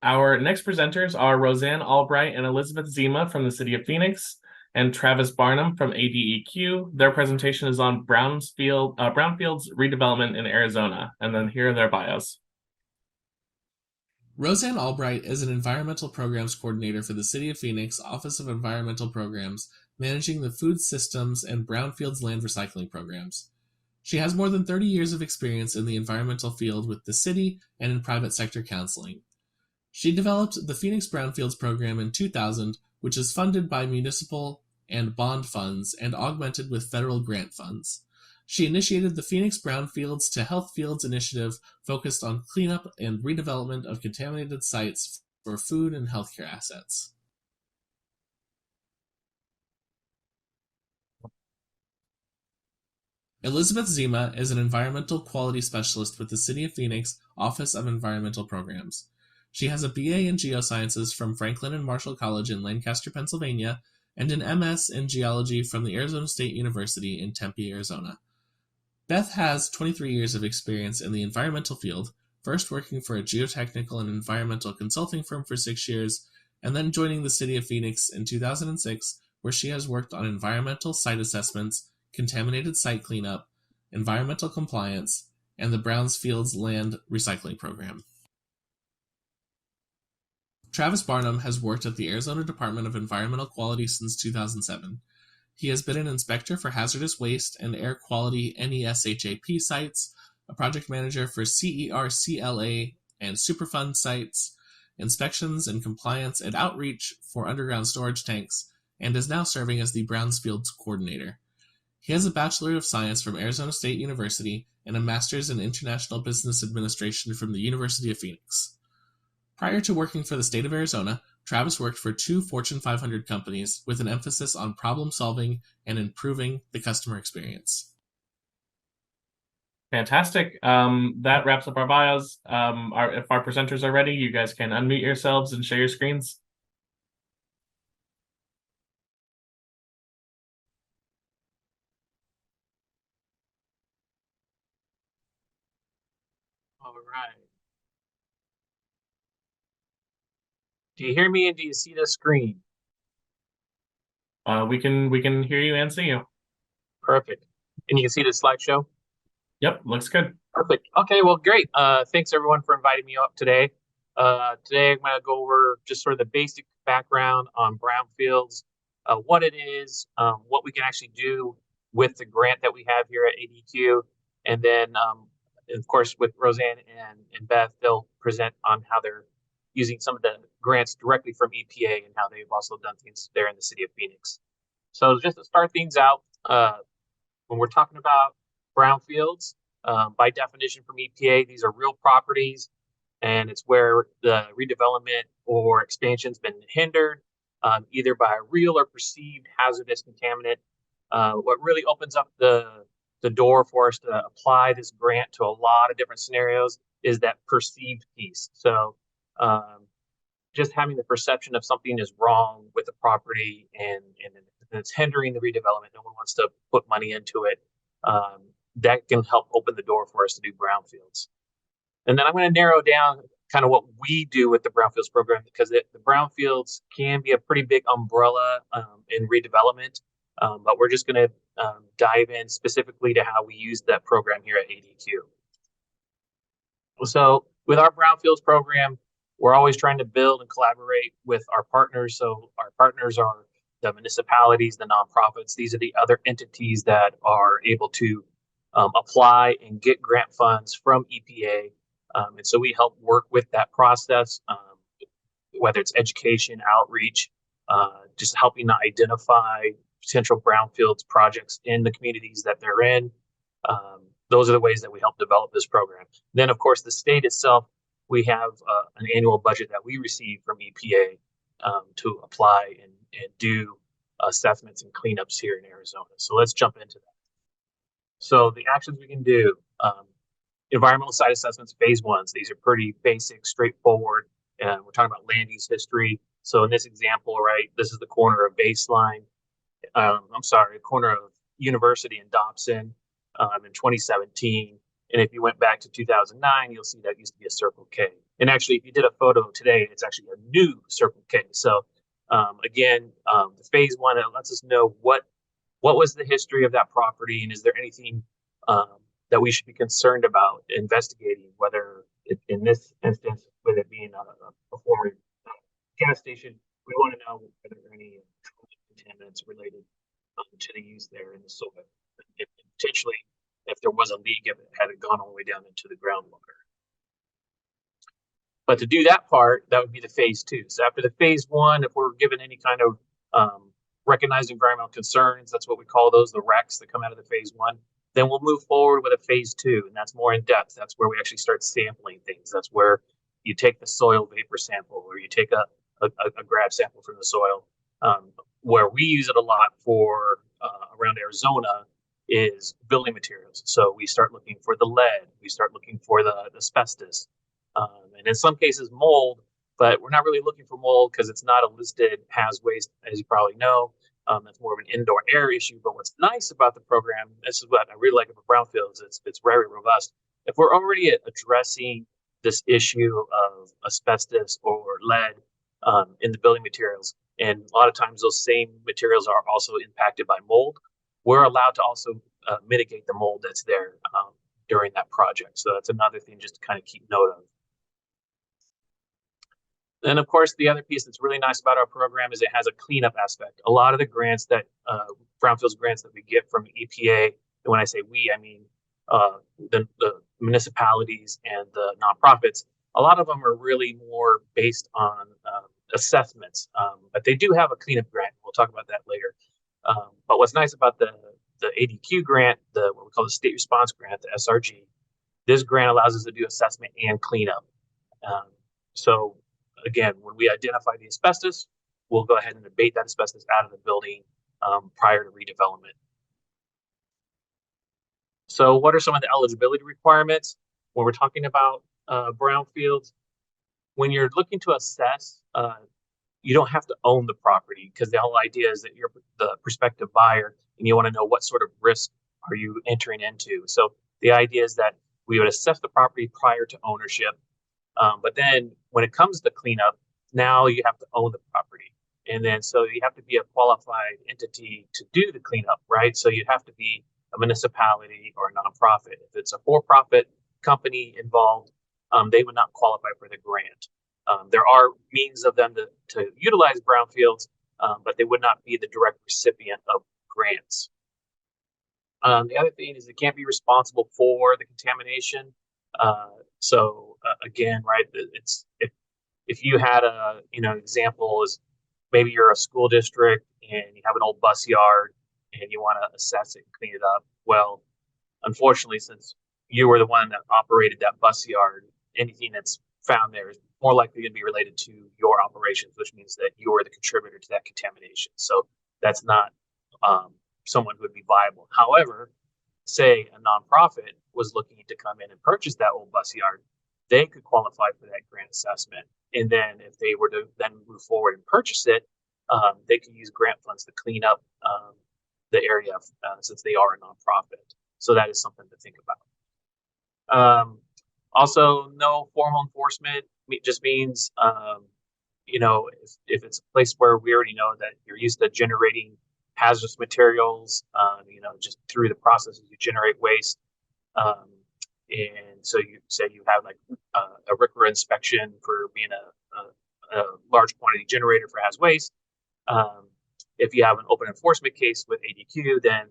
Our next presenters are Rosanne Albright and Elizabeth Zima from the City of Phoenix and Travis Barnum from ADEQ. Their presentation is on Brownfields redevelopment in Arizona. And then here are their bios. Rosanne Albright is an Environmental Programs Coordinator for the City of Phoenix Office of Environmental Programs, managing the food systems and Brownfields land recycling programs. She has more than 30 years of experience in the environmental field with the city and in private sector counseling. She developed the Phoenix Brownfields program in 2000, which is funded by municipal and bond funds and augmented with federal grant funds. She initiated the Phoenix Brownfields to Health Fields initiative focused on cleanup and redevelopment of contaminated sites for food and healthcare assets. Elizabeth Zima is an environmental quality specialist with the City of Phoenix Office of Environmental Programs. She has a BA in Geosciences from Franklin and Marshall College in Lancaster, Pennsylvania, and an MS in Geology from the Arizona State University in Tempe, Arizona. Beth has 23 years of experience in the environmental field, first working for a geotechnical and environmental consulting firm for 6 years, and then joining the City of Phoenix in 2006, where she has worked on environmental site assessments, contaminated site cleanup, environmental compliance, and the Brownfields land recycling program. Travis Barnum has worked at the Arizona Department of Environmental Quality since 2007. He has been an inspector for hazardous waste and air quality NESHAP sites, a project manager for CERCLA and Superfund sites, inspections and compliance and outreach for underground storage tanks, and is now serving as the Brownfields coordinator. He has a Bachelor of Science from Arizona State University and a Master's in International Business Administration from the University of Phoenix. Prior to working for the state of Arizona, Travis worked for 2 Fortune 500 companies with an emphasis on problem solving and improving the customer experience. Fantastic. That wraps up our bios. If our presenters are ready, you guys can unmute yourselves and share your screens. All right. Do you hear me and do you see the screen? We can hear you and see you. Perfect. And you can see the slideshow? Yep, looks good. Perfect. Okay, well, great. Thanks everyone for inviting me up today. Today I'm going to go over just sort of the basic background on Brownfields, what it is, what we can actually do with the grant that we have here at ADQ, and then, of course, with Rosanne and Beth, they'll present on how they're using some of the grants directly from EPA and how they've also done things there in the city of Phoenix. So just to start things out, when we're talking about brownfields, by definition from EPA, these are real properties, and it's where the redevelopment or expansion's been hindered, either by a real or perceived hazardous contaminant. What really opens up the door for us to apply this grant to a lot of different scenarios is that perceived piece. So just having the perception of something is wrong with the property and it's hindering the redevelopment. No one wants to put money into it. That can help open the door for us to do brownfields. And then I'm going to narrow down kind of what we do with the brownfields program, because the brownfields can be a pretty big umbrella in redevelopment. But we're just going to dive in specifically to how we use that program here at ADQ. So with our brownfields program, we're always trying to build and collaborate with our partners. So our partners are the municipalities, the nonprofits. These are the other entities that are able to apply and get grant funds from EPA. And so we help work with that process, whether it's education, outreach, just helping to identify potential brownfields projects in the communities that they're in. Those are the ways that we help develop this program. Then, of course, the state itself, we have an annual budget that we receive from EPA to apply and do assessments and cleanups here in Arizona. So let's jump into that. So the actions we can do, environmental site assessments, phase ones. These are pretty basic, straightforward. And we're talking about land use history. So in this example, right, this is the corner of Baseline. Corner of University and Dobson in 2017. And if you went back to 2009, you'll see that used to be a Circle K. And actually, if you did a photo today, it's actually a new Circle K. So again, the phase one, it lets us know what was the history of that property, and is there anything that we should be concerned about investigating, whether in this instance, with it being a former gas station, we want to know whether there are any contaminants related to the use there in the soil. If, potentially, if there was a leak, if it had gone all the way down into the groundwater. But to do that part, that would be the phase two. So after the phase one, if we're given any kind of recognized environmental concerns, that's what we call those, the RECs that come out of the phase one, then we'll move forward with a phase two, and that's more in depth. That's where we actually start sampling things. That's where you take the soil vapor sample, or you take a grab sample from the soil. Where we use it a lot for around Arizona is building materials. So we start looking for the lead, we start looking for the asbestos, and in some cases mold, but we're not really looking for mold because it's not a listed haz waste, as you probably know. That's more of an indoor air issue. But what's nice about the program, this is what I really like about Brownfields, it's very robust. If we're already addressing this issue of asbestos or lead in the building materials, and a lot of times those same materials are also impacted by mold, we're allowed to also mitigate the mold that's there during that project. So that's another thing just to kind of keep note of. And of course, the other piece that's really nice about our program is it has a cleanup aspect. A lot of the grants that Brownfields grants that we get from EPA, and when I say we, I mean the municipalities and the nonprofits. A lot of them are really more based on assessments, but they do have a cleanup grant. We'll talk about that later. But what's nice about the ADQ grant, what we call the state response grant, the SRG, this grant allows us to do assessment and cleanup. So again, when we identify the asbestos, we'll go ahead and abate that asbestos out of the building prior to redevelopment. So what are some of the eligibility requirements when we're talking about brownfields? When you're looking to assess, you don't have to own the property, because the whole idea is that you're the prospective buyer and you want to know what sort of risk are you entering into. So the idea is that we would assess the property prior to ownership. But then when it comes to cleanup, now you have to own the property. And then so you have to be a qualified entity to do the cleanup, right? So you have to be a municipality or a nonprofit. If it's a for-profit company involved, they would not qualify for the grant. There are means of them to utilize brownfields, but they would not be the direct recipient of grants. The other thing is they can't be responsible for the contamination. Again, right, it's if you had a example is maybe you're a school district and you have an old bus yard and you want to assess it and clean it up. Well, unfortunately, since you were the one that operated that bus yard, anything that's found there is more likely to be related to your operations, which means that you are the contributor to that contamination. So that's not someone who would be viable. However, say a nonprofit was looking to come in and purchase that old bus yard, they could qualify for that grant assessment. And then if they were to then move forward and purchase it, they could use grant funds to clean up the area since they are a nonprofit. So that is something to think about. Also, no formal enforcement just means, if it's a place where we already know that you're used to generating hazardous materials, just through the processes you generate waste. And so you say you have like a RCRA inspection for being a large quantity generator for haz waste. If you have an open enforcement case with ADQ, then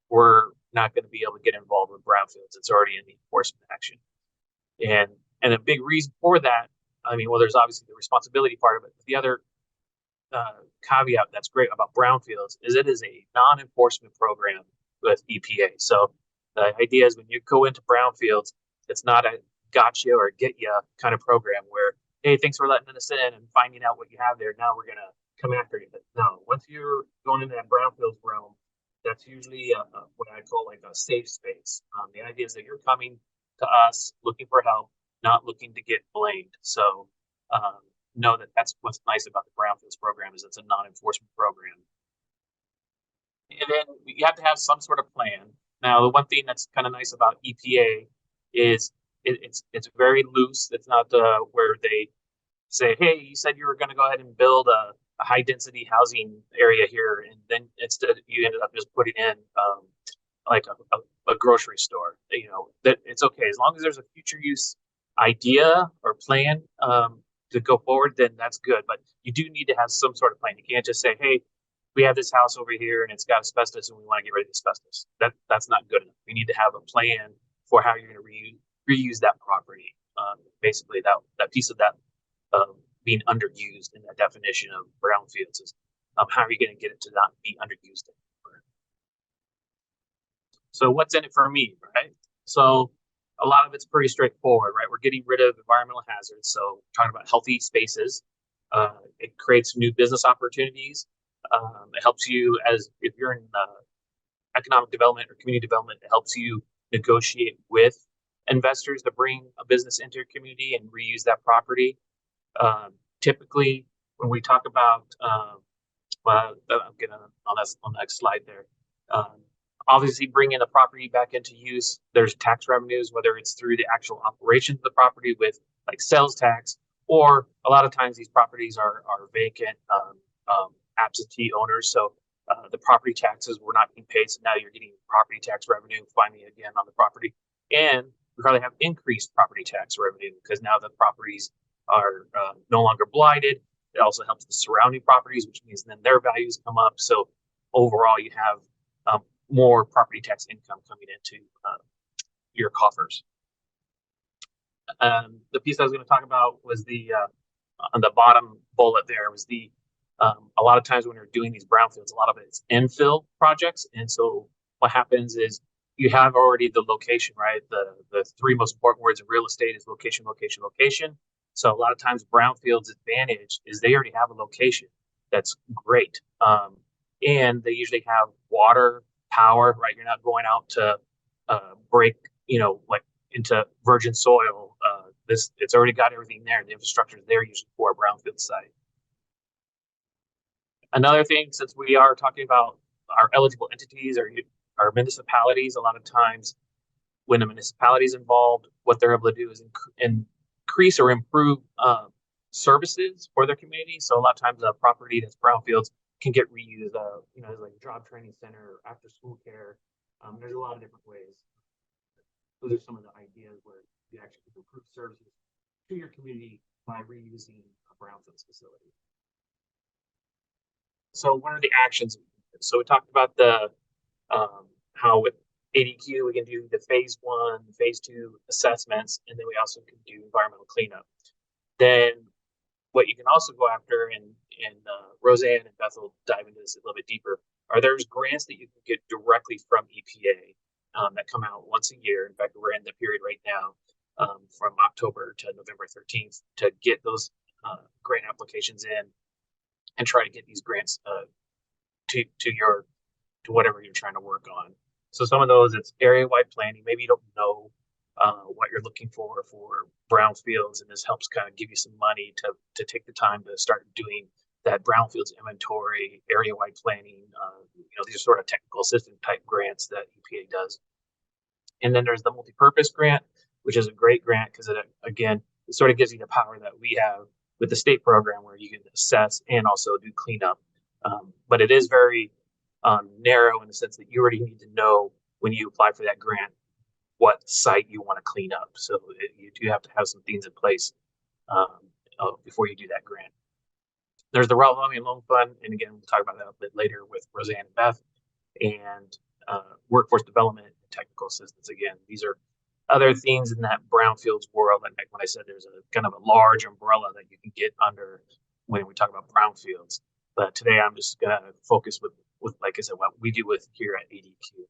we're not going to be able to get involved with brownfields. It's already in the enforcement action. And a big reason for that, there's obviously the responsibility part of it. But the other caveat that's great about brownfields is it is a non-enforcement program with EPA. So the idea is when you go into brownfields, it's not a gotcha or get you kind of program where, hey, thanks for letting us in and finding out what you have there. Now we're going to come after you. But no, once you're going into that brownfields realm, that's usually what I call like a safe space. The idea is that you're coming to us looking for help, not looking to get blamed. So know that that's what's nice about the Brownfields program is it's a non-enforcement program. And then you have to have some sort of plan. Now, the one thing that's kind of nice about EPA is it's very loose. It's not where they say, hey, you said you were going to go ahead and build a high density housing area here, and then instead you ended up just putting in like a grocery store. You know, that it's okay as long as there's a future use idea or plan to go forward, then that's good. But you do need to have some sort of plan. You can't just say, hey, we have this house over here and it's got asbestos and we want to get rid of the asbestos. That's not good enough. We need to have a plan for how you're going to reuse that property. Basically, that piece of that being underused in that definition of brownfields is how are you going to get it to not be underused anymore? So what's in it for me, right? So a lot of it's pretty straightforward, right? We're getting rid of environmental hazards. So we're talking about healthy spaces. It creates new business opportunities. It helps you as if you're in economic development or community development, it helps you negotiate with investors to bring a business into your community and reuse that property. Typically, when we talk about, well, I'm getting on the next slide there. Obviously, bringing the property back into use, there's tax revenues, whether it's through the actual operations of the property with like sales tax, or a lot of times these properties are vacant, absentee owners. So the property taxes were not being paid. So now you're getting property tax revenue finally again on the property. And we probably have increased property tax revenue because now the properties are no longer blighted. It also helps the surrounding properties, which means then their values come up. So overall, you have more property tax income coming into your coffers. The piece I was going to talk about was the on the bottom bullet there was the a lot of times when you're doing these brownfields, a lot of it's infill projects. And so what happens is you have already the location, right? The three most important words in real estate is location, location, location. So a lot of times brownfields advantage is they already have a location that's great. And they usually have water, power, right? You're not going out to break, like into virgin soil. It's already got everything there. The infrastructure is there usually for a brownfield site. Another thing, since we are talking about our eligible entities or our municipalities, a lot of times when a municipality is involved, what they're able to do is increase or improve services for their community. So a lot of times a property that's brownfields can get reused, like a job training center, after school care. There's a lot of different ways. Those are some of the ideas where you actually can improve services to your community by reusing a brownfields facility. So what are the actions? So we talked about the how with ADQ we can do the phase 1, phase 2 assessments, and then we also can do environmental cleanup. Then what you can also go after, and Rosanne and Beth will dive into this a little bit deeper, are there's grants that you can get directly from EPA that come out once a year. In fact, we're in the period right now from October to November 13th to get those grant applications in and try to get these grants to whatever you're trying to work on. So some of those, it's area-wide planning. Maybe you don't know what you're looking for brownfields, and this helps kind of give you some money to take the time to start doing that brownfields inventory, area-wide planning. These are sort of technical assistance type grants that EPA does. And then there's the multi-purpose grant, which is a great grant because it sort of gives you the power that we have with the state program where you can assess and also do cleanup. But it is very narrow in the sense that you already need to know when you apply for that grant what site you want to clean up. So you do have to have some things in place before you do that grant. There's the revolving loan fund, and again, we'll talk about that a bit later with Rosanne and Beth, and workforce development and technical assistance. Again, these are other things in that brownfields world. And like when I said, there's a kind of a large umbrella that you can get under when we talk about brownfields. But today I'm just going to focus with, like I said, what we do with here at ADQ.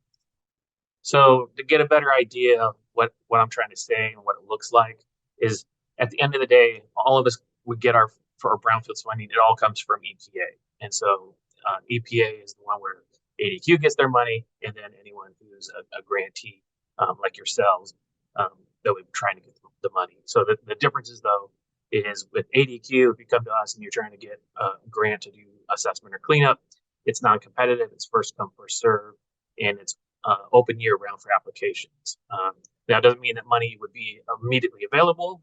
So to get a better idea of what I'm trying to say and what it looks like is at the end of the day, all of us would get for our brownfields funding. It all comes from EPA. And so EPA is the one where ADQ gets their money, and then anyone who's a grantee like yourselves, that we're trying to get the money. So the differences, though, is with ADQ, if you come to us and you're trying to get a grant to do assessment or cleanup, it's non-competitive, it's first come, first serve, and it's open year round for applications. That doesn't mean that money would be immediately available.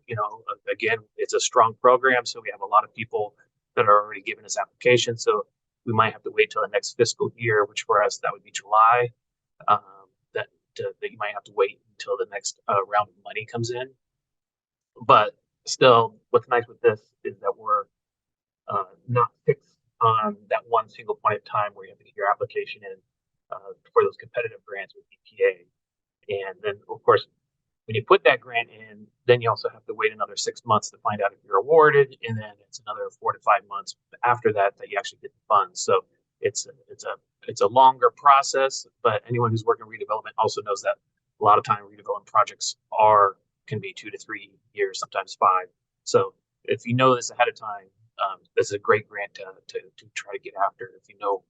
Again, it's a strong program, so we have a lot of people that are already giving us applications. So we might have to wait till the next fiscal year, which for us that would be July. Um, that you might have to wait until the next round of money comes in. But still, what's nice with this is that we're not fixed on that one single point in time where you have to get your application in for those competitive grants with EPA. And then, of course, when you put that grant in, then you also have to wait another 6 months to find out if you're awarded, and then it's another 4 to 5 months after that that you actually get the funds. So it's a longer process. But anyone who's working redevelopment also knows that a lot of time redevelopment projects can be 2 to 3 years, sometimes 5. So if you know this ahead of time, this is a great grant to try to get after if you know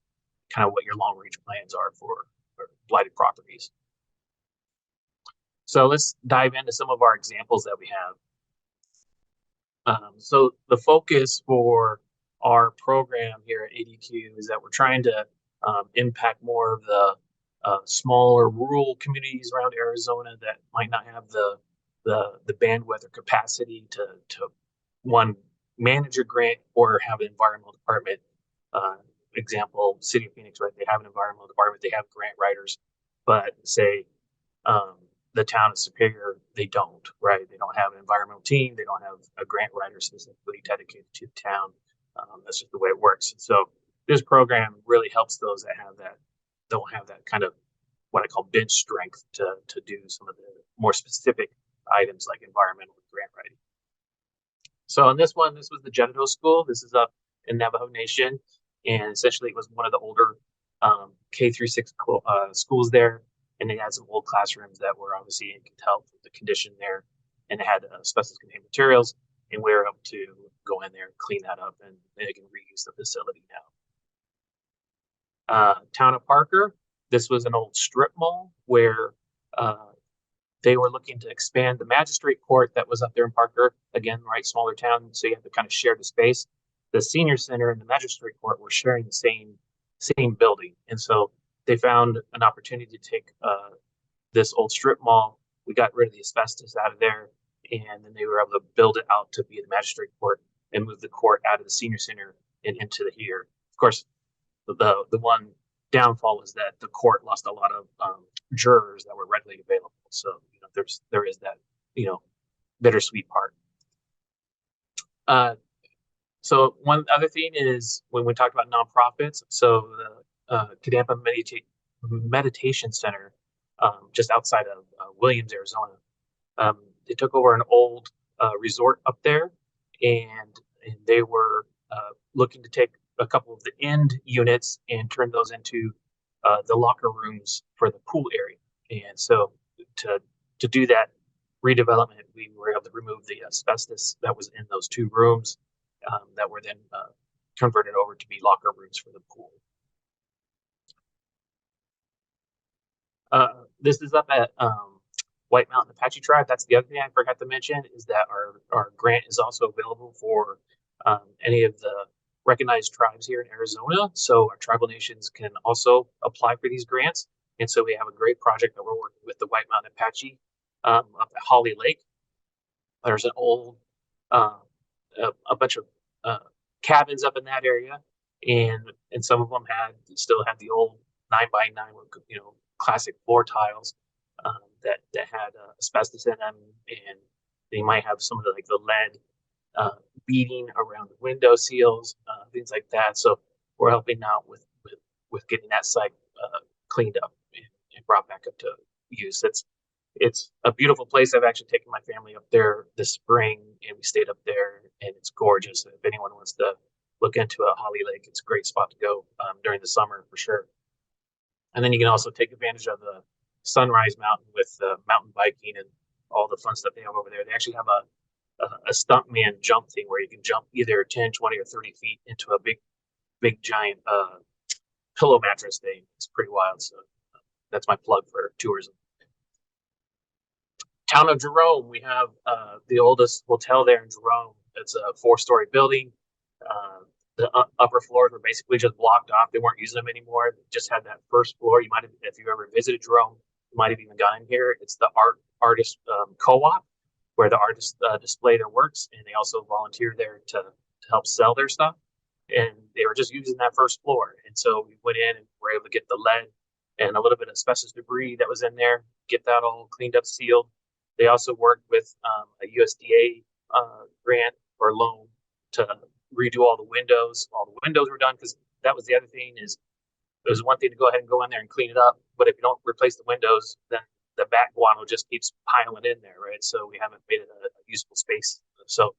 kind of what your long range plans are for blighted properties. So let's dive into some of our examples that we have. So the focus for our program here at ADQ is that we're trying to impact more of the smaller rural communities around Arizona that might not have the bandwidth or capacity to one, manage a grant or have an environmental department. Example, City of Phoenix, right? They have an environmental department, they have grant writers, but say the town of Superior, they don't, right? They don't have an environmental team, they don't have a grant writer specifically dedicated to the town. That's just the way it works. So this program really helps those that don't have that kind of what I call bench strength to do some of the more specific items like environmental and grant writing. So on this one, this was the Jedito School. This is up in Navajo Nation, and essentially it was one of the older K-6 schools there, and they had some old classrooms that were obviously in help with the condition there, and it had asbestos-containing materials, and we were able to go in there and clean that up, and they can reuse the facility now. Town of Parker, this was an old strip mall where they were looking to expand the magistrate court that was up there in Parker. Again, right, smaller town, so you have to kind of share the space. The senior center and the magistrate court were sharing the same building, and so they found an opportunity to take this old strip mall. We got rid of the asbestos out of there, and then they were able to build it out to be the magistrate court and move the court out of the senior center and into the here. Of course, the one downfall is that the court lost a lot of jurors that were readily available. So there is that bittersweet part. So one other thing is when we talk about nonprofits. So the Kadampa Meditation Center, just outside of Williams, Arizona, they took over an old resort up there, and they were looking to take a couple of the end units and turn those into the locker rooms for the pool area. And so to do that redevelopment, we were able to remove the asbestos that was in those two rooms that were then converted over to be locker rooms for the pool. This is up at White Mountain Apache Tribe. That's the other thing I forgot to mention, is that our grant is also available for any of the recognized tribes here in Arizona. So our tribal nations can also apply for these grants. And so we have a great project that we're working with the White Mountain Apache up at Holly Lake. There's an old, a bunch of cabins up in that area, and some of them still had the old 9x9, classic floor tiles that had asbestos in them, and they might have some of the lead beading around the window seals, things like that. So we're helping out with getting that site cleaned up and brought back up to use. It's a beautiful place. I've actually taken my family up there this spring, and we stayed up there, and it's gorgeous. If anyone wants to look into a Holly Lake, it's a great spot to go during the summer for sure. And then you can also take advantage of the Sunrise Mountain with mountain biking and all the fun stuff they have over there. They actually have a stuntman jump thing where you can jump either 10, 20, or 30 feet into a big giant pillow mattress thing. It's pretty wild. So that's my plug for tourism. Town of Jerome, we have the oldest hotel there in Jerome. It's a 4-story building. The upper floors were basically just blocked off. They weren't using them anymore. They just had that first floor. You might have, if you've ever visited Jerome, might have even gotten here. It's the artist co-op, where the artists display their works, and they also volunteer there to help sell their stuff. And they were just using that first floor, and so we went in and were able to get the lead and a little bit of asbestos debris that was in there, get that all cleaned up, sealed. They also worked with a USDA grant or loan to redo all the windows. All the windows were done, because that was the other thing, is it was one thing to go ahead and go in there and clean it up, but if you don't replace the windows, then the bat guano just keeps piling in there, right? So we haven't made it a useful space. So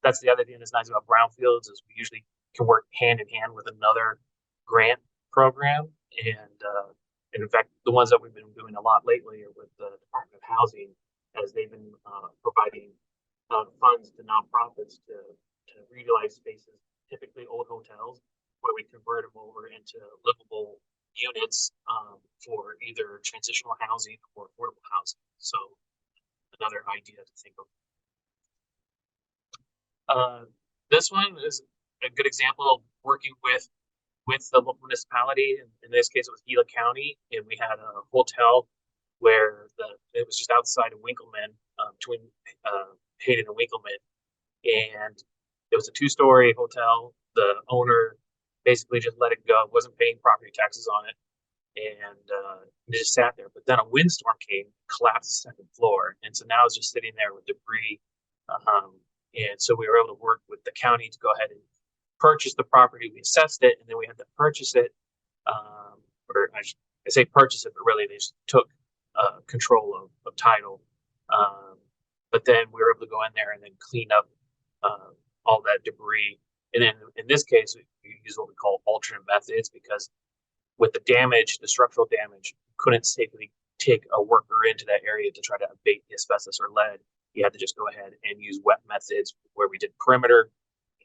that's the other thing that's nice about Brownfields, is we usually can work hand in hand with another grant program. And in fact, the ones that we've been doing a lot lately are with the Department of Housing, as they've been providing funds to nonprofits to utilize spaces, typically old hotels, where we convert them over into livable units for either transitional housing or affordable housing. So another idea to think of. This one is a good example of working with the local municipality. In this case, it was Gila County, and we had a hotel where it was just outside of Winkleman, between Hayden and Winkleman, and it was a 2-story hotel. The owner basically just let it go, wasn't paying property taxes on it, and it just sat there. But then a windstorm came, collapsed the second floor, and so now it's just sitting there with debris. And so we were able to work with the county to go ahead and purchase the property. We assessed it, and then we had to purchase it, or I say purchase it, but really they just took control of title. But then we were able to go in there and then clean up all that debris. And then in this case, we use what we call alternate methods, because with the damage, the structural damage, couldn't safely take a worker into that area to try to abate the asbestos or lead. You had to just go ahead and use wet methods, where we did perimeter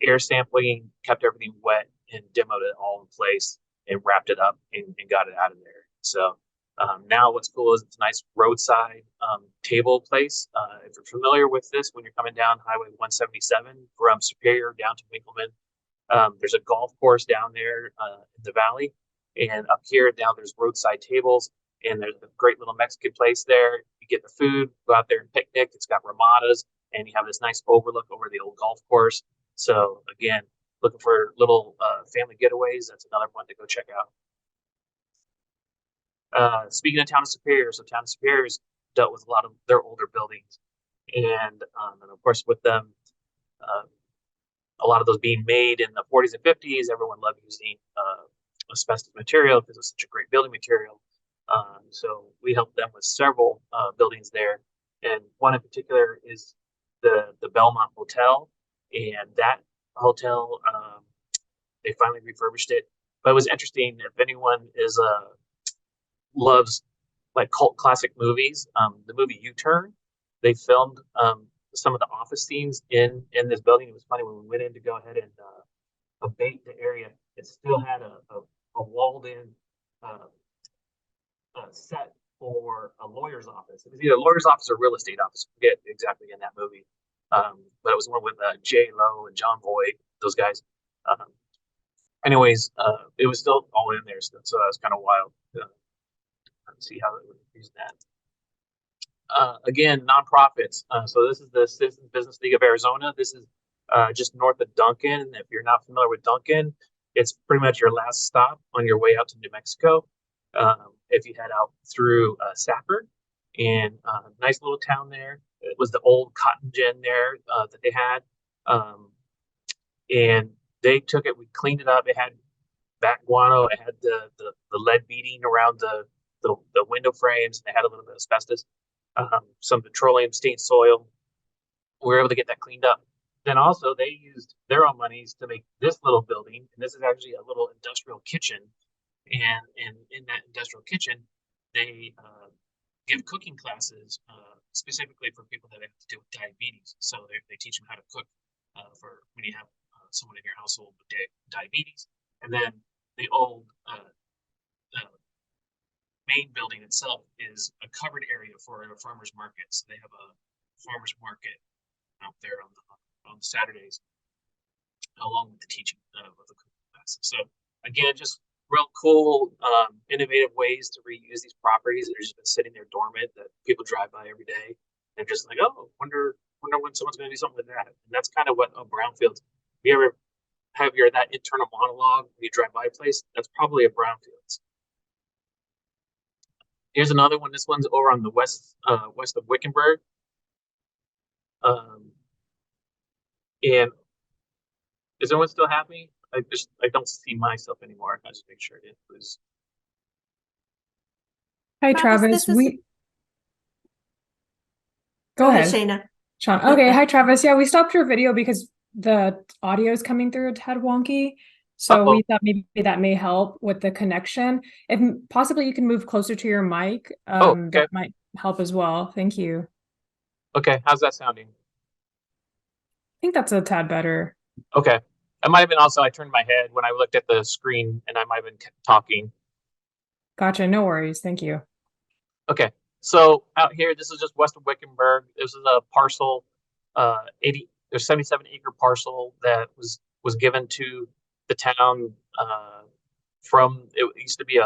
air sampling, kept everything wet, and demoed it all in place and wrapped it up and got it out of there. So now what's cool is it's a nice roadside table place. If you're familiar with this, when you're coming down Highway 177 from Superior down to Winkleman, there's a golf course down there in the valley. And up here now there's roadside tables, and there's a great little Mexican place there. You get the food, go out there and picnic. It's got ramadas, and you have this nice overlook over the old golf course. So again, looking for little family getaways, that's another one to go check out. Speaking of Town of Superior, so Town of Superior's dealt with a lot of their older buildings, and of course with them, a lot of those being made in the 40s and 50s, everyone loved using asbestos material because it's such a great building material. So we helped them with several buildings there, and one in particular is the Belmont Hotel, and that hotel, they finally refurbished it. But it was interesting, if anyone loves like cult classic movies, the movie U-Turn, they filmed some of the office scenes in this building. It was funny, when we went in to go ahead and abate the area, it still had a walled-in set for a lawyer's office. It was either a lawyer's office or real estate office. I forget exactly in that movie. But it was one with J Lo and John Boyd, those guys. Anyways, it was still all in there, so that was kind of wild. Let's see how they would use that. Again, nonprofits. So this is the Citizens Business League of Arizona. This is just north of Duncan. If you're not familiar with Duncan, it's pretty much your last stop on your way out to New Mexico. If you head out through Safford, and nice little town there. It was the old cotton gin there that they had, and they took it. We cleaned it up. It had bat guano. It had the lead beading around the window frames. They had a little bit of asbestos, some petroleum stained soil. We were able to get that cleaned up. Then also they used their own monies to make this little building, and this is actually a little industrial kitchen. And in that industrial kitchen, they give cooking classes specifically for people that have to deal with diabetes. So they teach them how to cook for when you have someone in your household with diabetes. And then the old main building itself is a covered area for a farmer's market. So they have a farmer's market out there on Saturdays, along with the teaching of the cooking classes. So again, just real cool, innovative ways to reuse these properties that are just been sitting there dormant that people drive by every day and just like, oh, wonder when someone's going to do something with that. And that's kind of what a brownfield. You ever have that internal monologue when you drive by a place? That's probably a brownfields. Here's another one. This one's over on the west of Wickenburg. And is everyone still happy? I don't see myself anymore. I just make sure it was. Hi, Travis. Go ahead, Shayna. Sean. Okay, hi, Travis. Yeah, we stopped your video because the audio is coming through a tad wonky. So we thought maybe that may help with the connection. If possibly you can move closer to your mic, Okay. that might help as well. Thank you. Okay, how's that sounding? I think that's a tad better. Okay. I might have been also, I turned my head when I looked at the screen and I might have been talking. Gotcha. No worries. Thank you. Okay. So out here, this is just west of Wickenburg. This is a parcel, there's 77-acre parcel that was given to the town from, it used to be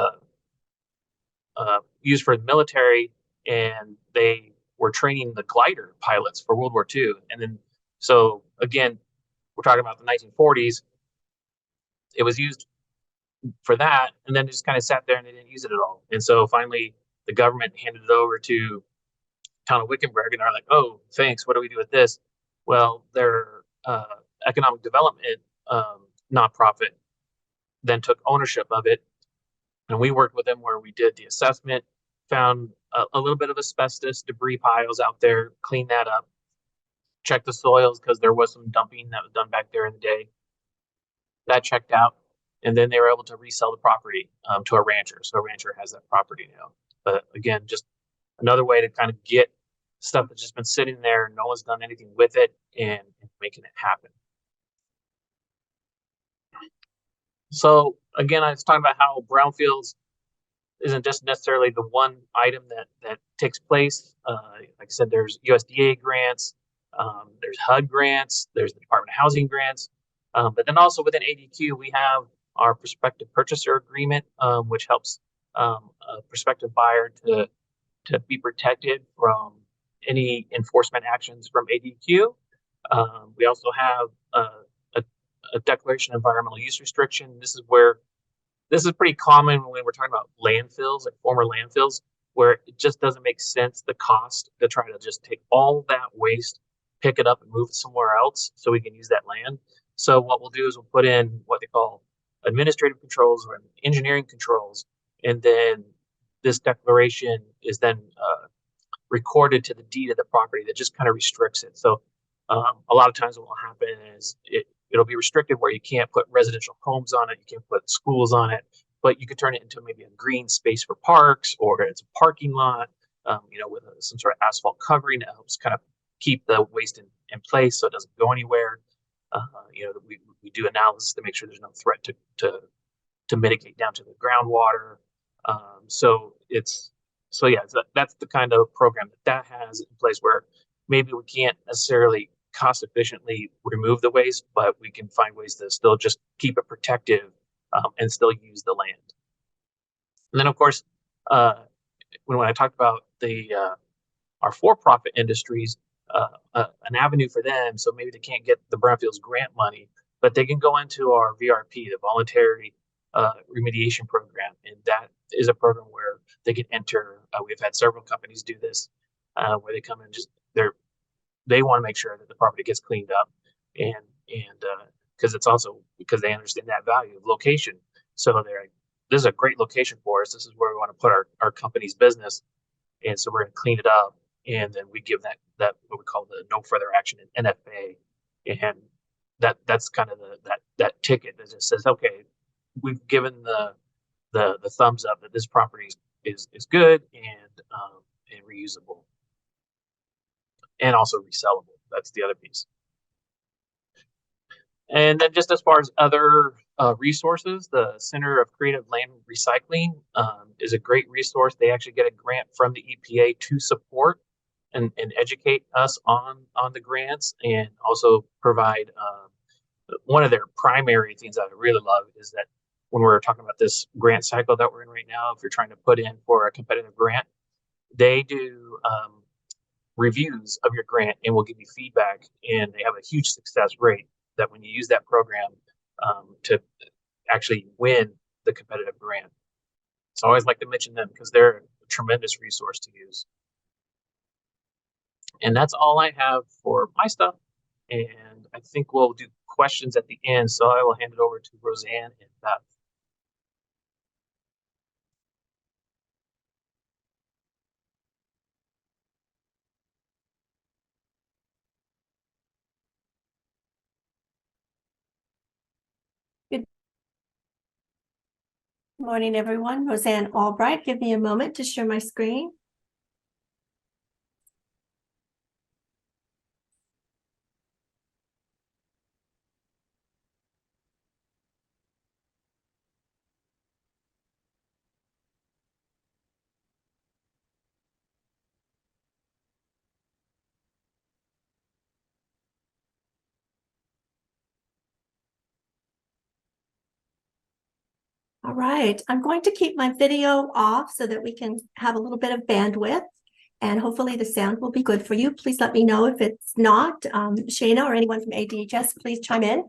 used for the military, and they were training the glider pilots for World War II. And then, so again, we're talking about the 1940s. It was used for that, and then just kind of sat there and they didn't use it at all. And so finally, the government handed it over to town of Wickenburg, and they're like, "Oh, thanks. What do we do with this?" Well, their economic development nonprofit then took ownership of it, and we worked with them where we did the assessment, found a little bit of asbestos debris piles out there, cleaned that up, checked the soils because there was some dumping that was done back there in the day. That checked out, and then they were able to resell the property to a rancher. So a rancher has that property now. But again, just another way to kind of get stuff that's just been sitting there, no one's done anything with it, and making it happen. So again, I was talking about how brownfields isn't just necessarily the one item that takes place. Like I said, there's USDA grants, there's HUD grants, there's the Department of Housing grants, but then also within ADQ we have our prospective purchaser agreement, which helps a prospective buyer to be protected from any enforcement actions from ADQ. We also have a declaration of environmental use restriction. This is pretty common when we're talking about landfills, like former landfills, where it just doesn't make sense, the cost to try to just take all that waste, pick it up and move it somewhere else so we can use that land. So what we'll do is we'll put in what they call administrative controls or engineering controls, and then this declaration is then recorded to the deed of the property that just kind of restricts it. So a lot of times what will happen is it'll be restricted where you can't put residential homes on it, you can't put schools on it, but you could turn it into maybe a green space for parks, or it's a parking lot, with some sort of asphalt covering that helps kind of keep the waste in place so it doesn't go anywhere. We do analysis to make sure there's no threat to mitigate down to the groundwater. That's the kind of program that has in place, where maybe we can't necessarily cost efficiently remove the waste, but we can find ways to still just keep it protective and still use the land. And then, of course, when I talked about our for-profit industries, an avenue for them, so maybe they can't get the Brownfields grant money, but they can go into our VRP, the voluntary remediation program, and that is a program where they can enter. We've had several companies do this, where they come and they want to make sure that the property gets cleaned up, and because it's also because they understand that value of location. So they're like, this is a great location for us. This is where we want to put our company's business, and so we're going to clean it up, and then we give that what we call the no further action in NFA, and that's kind of that ticket that just says, okay, we've given the thumbs up that this property is good and reusable. And also resellable. That's the other piece. And then just as far as other resources, the Center of Creative Land Recycling is a great resource. They actually get a grant from the EPA to support and educate us on the grants, and also provide one of their primary things that I really love is that when we're talking about this grant cycle that we're in right now, if you're trying to put in for a competitive grant, they do reviews of your grant and will give you feedback, and they have a huge success rate that when you use that program to actually win the competitive grant. So I always like to mention them because they're a tremendous resource to use. And that's all I have for my stuff. And I think we'll do questions at the end. So I will hand it over to Rosanne and Beth. Good morning, everyone. Rosanne Albright. Give me a moment to share my screen. All right, I'm going to keep my video off so that we can have a little bit of bandwidth, and hopefully the sound will be good for you. Please let me know if it's not. Shayna or anyone from ADHS, please chime in.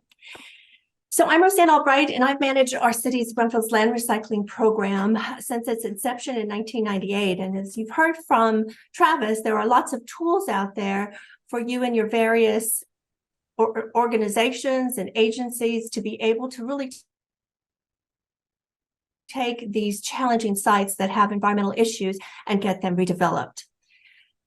So I'm Rosanne Albright, and I've managed our city's Brownfields land recycling program since its inception in 1998. And as you've heard from Travis, there are lots of tools out there for you and your various organizations and agencies to be able to really take these challenging sites that have environmental issues and get them redeveloped.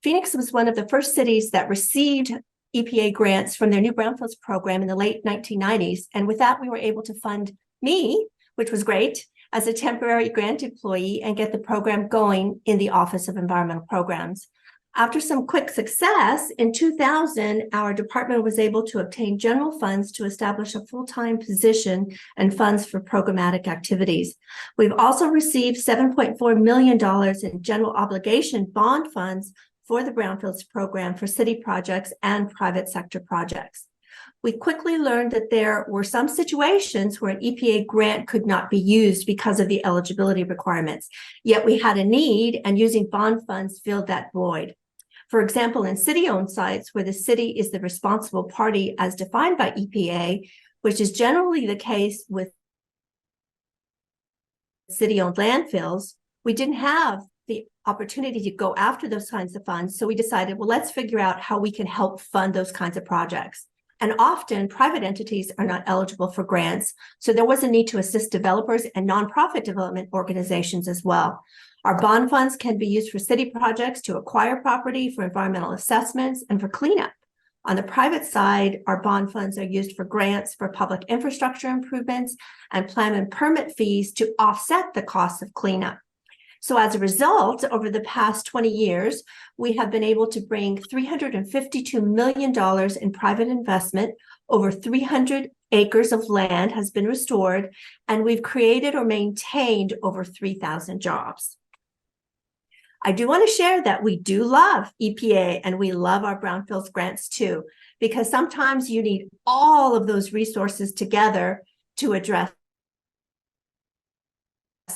Phoenix was one of the first cities that received EPA grants from their new Brownfields program in the late 1990s. And with that, we were able to fund me, which was great, as a temporary grant employee and get the program going in the Office of Environmental Programs. After some quick success, in 2000, our department was able to obtain general funds to establish a full-time position and funds for programmatic activities. We've also received $7.4 million in general obligation bond funds for the Brownfields program for city projects and private sector projects. We quickly learned that there were some situations where an EPA grant could not be used because of the eligibility requirements, yet we had a need, and using bond funds filled that void. For example, in city-owned sites where the city is the responsible party as defined by EPA, which is generally the case with city-owned landfills, we didn't have the opportunity to go after those kinds of funds. So we decided, well, let's figure out how we can help fund those kinds of projects. And often private entities are not eligible for grants. So there was a need to assist developers and nonprofit development organizations as well. Our bond funds can be used for city projects to acquire property, for environmental assessments, and for cleanup. On the private side, our bond funds are used for grants for public infrastructure improvements and plan and permit fees to offset the costs of cleanup. So as a result, over the past 20 years, we have been able to bring $352 million in private investment. Over 300 acres of land has been restored, and we've created or maintained over 3,000 jobs. I do want to share that we do love EPA and we love our Brownfields grants too, because sometimes you need all of those resources together to address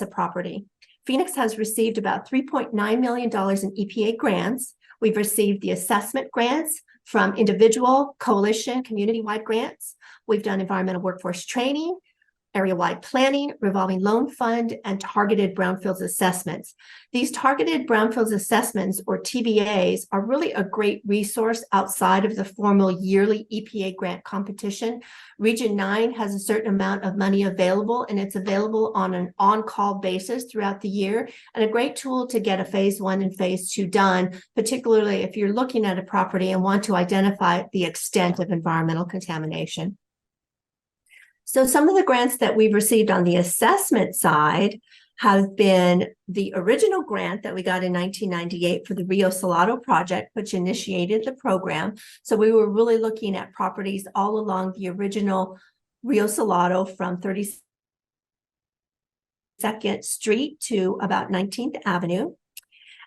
a property. Phoenix has received about $3.9 million in EPA grants. We've received the assessment grants from individual, coalition, community-wide grants. We've done environmental workforce training, area-wide planning, revolving loan fund, and targeted brownfields assessments. These targeted brownfields assessments, or TBAs, are really a great resource outside of the formal yearly EPA grant competition. Region 9 has a certain amount of money available, and it's available on an on-call basis throughout the year, and a great tool to get a phase 1 and phase 2 done, particularly if you're looking at a property and want to identify the extent of environmental contamination. So some of the grants that we've received on the assessment side have been the original grant that we got in 1998 for the Rio Salado project, which initiated the program. So we were really looking at properties all along the original Rio Salado from 32nd Street to about 19th Avenue.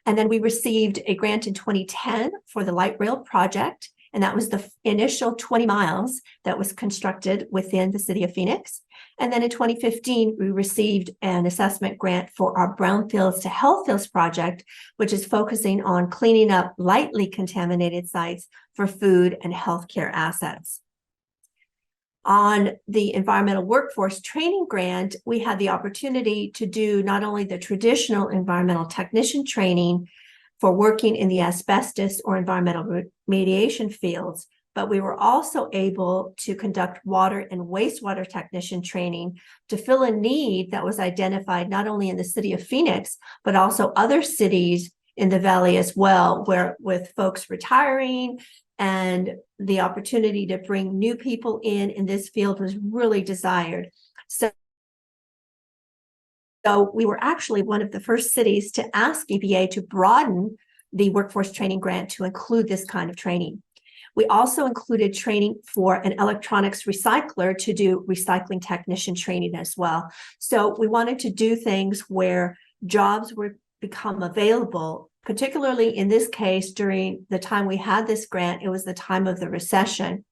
And then we received a grant in 2010 for the light rail project. And that was the initial 20 miles that was constructed within the city of Phoenix. And then in 2015, we received an assessment grant for our Brownfields to Healthfields project, which is focusing on cleaning up lightly contaminated sites for food and healthcare assets. On the environmental workforce training grant, we had the opportunity to do not only the traditional environmental technician training for working in the asbestos or environmental remediation fields, but we were also able to conduct water and wastewater technician training to fill a need that was identified not only in the city of Phoenix, but also other cities in the valley as well, where with folks retiring and the opportunity to bring new people in this field was really desired. So we were actually one of the first cities to ask EPA to broaden the workforce training grant to include this kind of training. We also included training for an electronics recycler to do recycling technician training as well. So we wanted to do things where jobs would become available, particularly in this case, during the time we had this grant, it was the time of the recession.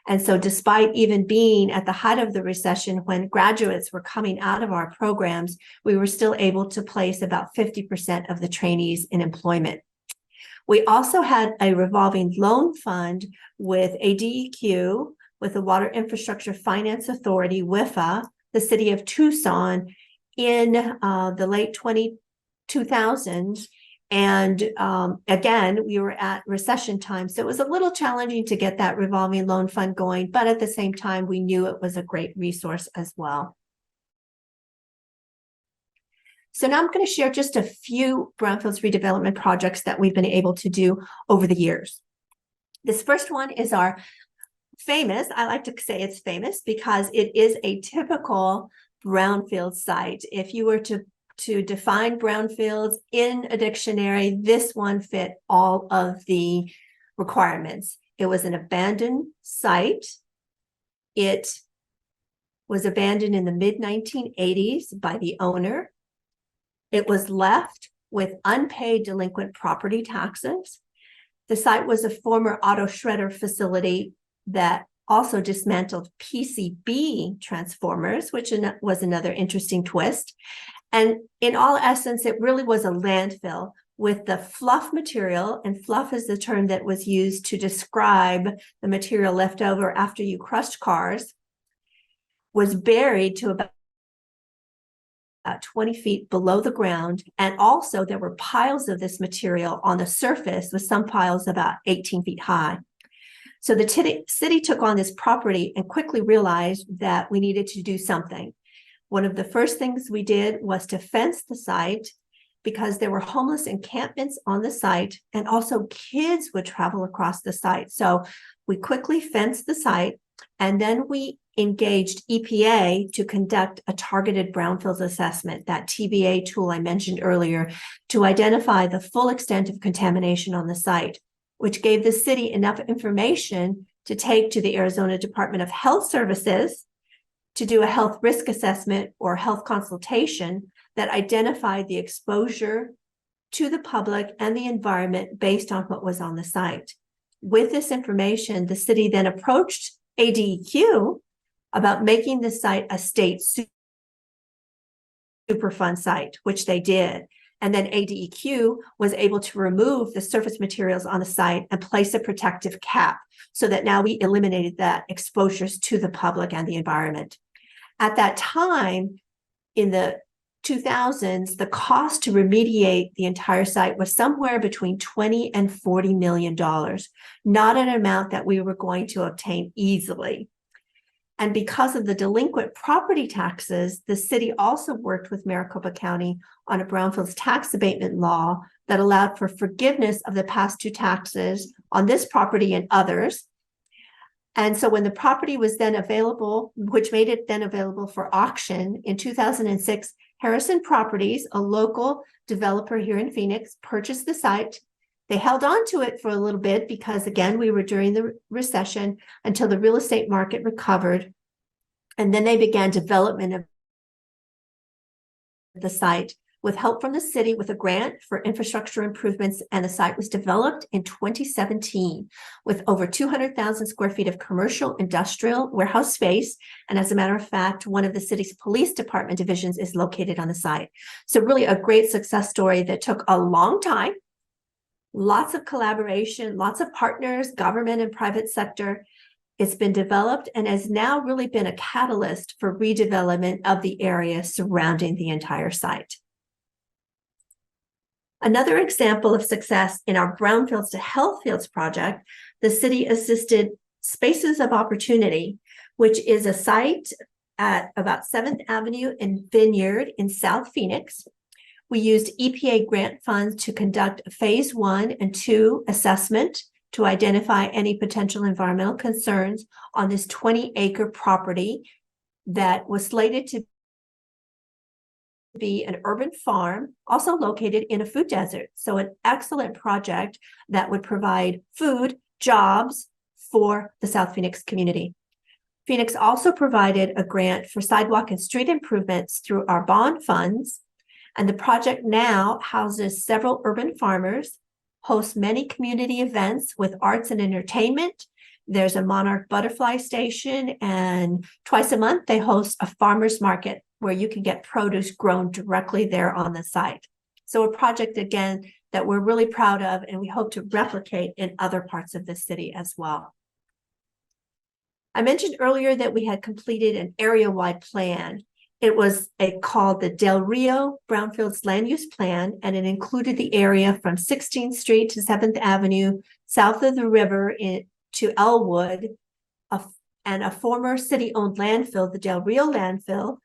And so despite even being at the height of the recession, when graduates were coming out of our programs, we were still able to place about 50% of the trainees in employment. We also had a revolving loan fund with ADEQ, with the Water Infrastructure Finance Authority, WIFA, the city of Tucson, in the late 2000s. And again, we were at recession time, so it was a little challenging to get that revolving loan fund going, but at the same time, we knew it was a great resource as well. So now I'm going to share just a few brownfields redevelopment projects that we've been able to do over the years. This first one is our famous, I like to say it's famous because it is a typical brownfield site. If you were to define brownfields in a dictionary, this one fit all of the requirements. It was an abandoned site. It was abandoned in the mid-1980s by the owner. It was left with unpaid delinquent property taxes. The site was a former auto shredder facility that also dismantled PCB transformers, which was another interesting twist. And in all essence, it really was a landfill with the fluff material, and fluff is the term that was used to describe the material left over after you crushed cars, was buried to about 20 feet below the ground. And also there were piles of this material on the surface, with some piles about 18 feet high. So the city took on this property and quickly realized that we needed to do something. One of the first things we did was to fence the site, because there were homeless encampments on the site, and also kids would travel across the site. So we quickly fenced the site, and then we engaged EPA to conduct a targeted brownfields assessment, that TBA tool I mentioned earlier, to identify the full extent of contamination on the site, which gave the city enough information to take to the Arizona Department of Health Services to do a health risk assessment or health consultation that identified the exposure to the public and the environment based on what was on the site. With this information, the city then approached ADEQ about making the site a state Superfund site, which they did. And then ADEQ was able to remove the surface materials on the site and place a protective cap, so that now we eliminated that exposures to the public and the environment. At that time, in the 2000s, the cost to remediate the entire site was somewhere between $20 and $40 million, not an amount that we were going to obtain easily. And because of the delinquent property taxes, the city also worked with Maricopa County on a brownfields tax abatement law that allowed for forgiveness of the past due taxes on this property and others. And so when the property was then available, which made it then available for auction in 2006, Harrison Properties, a local developer here in Phoenix, purchased the site. They held on to it for a little bit because, again, we were during the recession, until the real estate market recovered. And then they began development of the site with help from the city with a grant for infrastructure improvements, and the site was developed in 2017 with over 200,000 square feet of commercial industrial warehouse space. And as a matter of fact, one of the city's police department divisions is located on the site. So really a great success story that took a long time, lots of collaboration, lots of partners, government and private sector. It's been developed and has now really been a catalyst for redevelopment of the area surrounding the entire site. Another example of success in our Brownfields to Healthfields project, the city assisted Spaces of Opportunity, which is a site at about 7th Avenue and Vineyard in South Phoenix. We used EPA grant funds to conduct a phase 1 and 2 assessment to identify any potential environmental concerns on this 20-acre property that was slated to be an urban farm, also located in a food desert. So an excellent project that would provide food, jobs for the South Phoenix community. Phoenix also provided a grant for sidewalk and street improvements through our bond funds. And the project now houses several urban farmers, hosts many community events with arts and entertainment. There's a monarch butterfly station, and twice a month they host a farmer's market where you can get produce grown directly there on the site. So a project, again, that we're really proud of, and we hope to replicate in other parts of the city as well. I mentioned earlier that we had completed an area-wide plan. It was called the Del Rio Brownfields Land Use Plan, and it included the area from 16th Street to 7th Avenue, south of the river to Elwood, and a former city-owned landfill, the Del Rio landfill,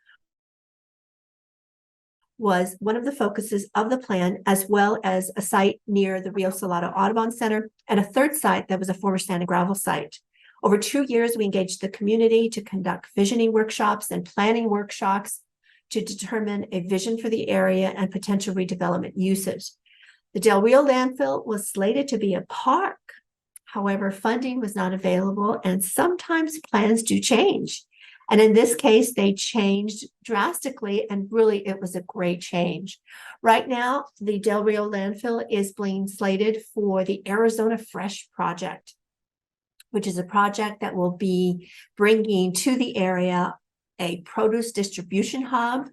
was one of the focuses of the plan, as well as a site near the Rio Salado Audubon Center, and a third site that was a former sand and gravel site. Over 2 years, we engaged the community to conduct visioning workshops and planning workshops to determine a vision for the area and potential redevelopment uses. The Del Rio landfill was slated to be a park. However, funding was not available, and sometimes plans do change. And in this case, they changed drastically, and really it was a great change. Right now, the Del Rio landfill is being slated for the Arizona Fresh project, which is a project that will be bringing to the area a produce distribution hub,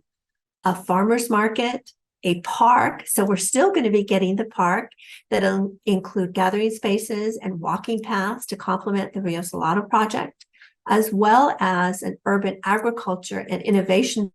a farmer's market, a park. So we're still going to be getting the park that'll include gathering spaces and walking paths to complement the Rio Salado project, as well as an urban agriculture and innovation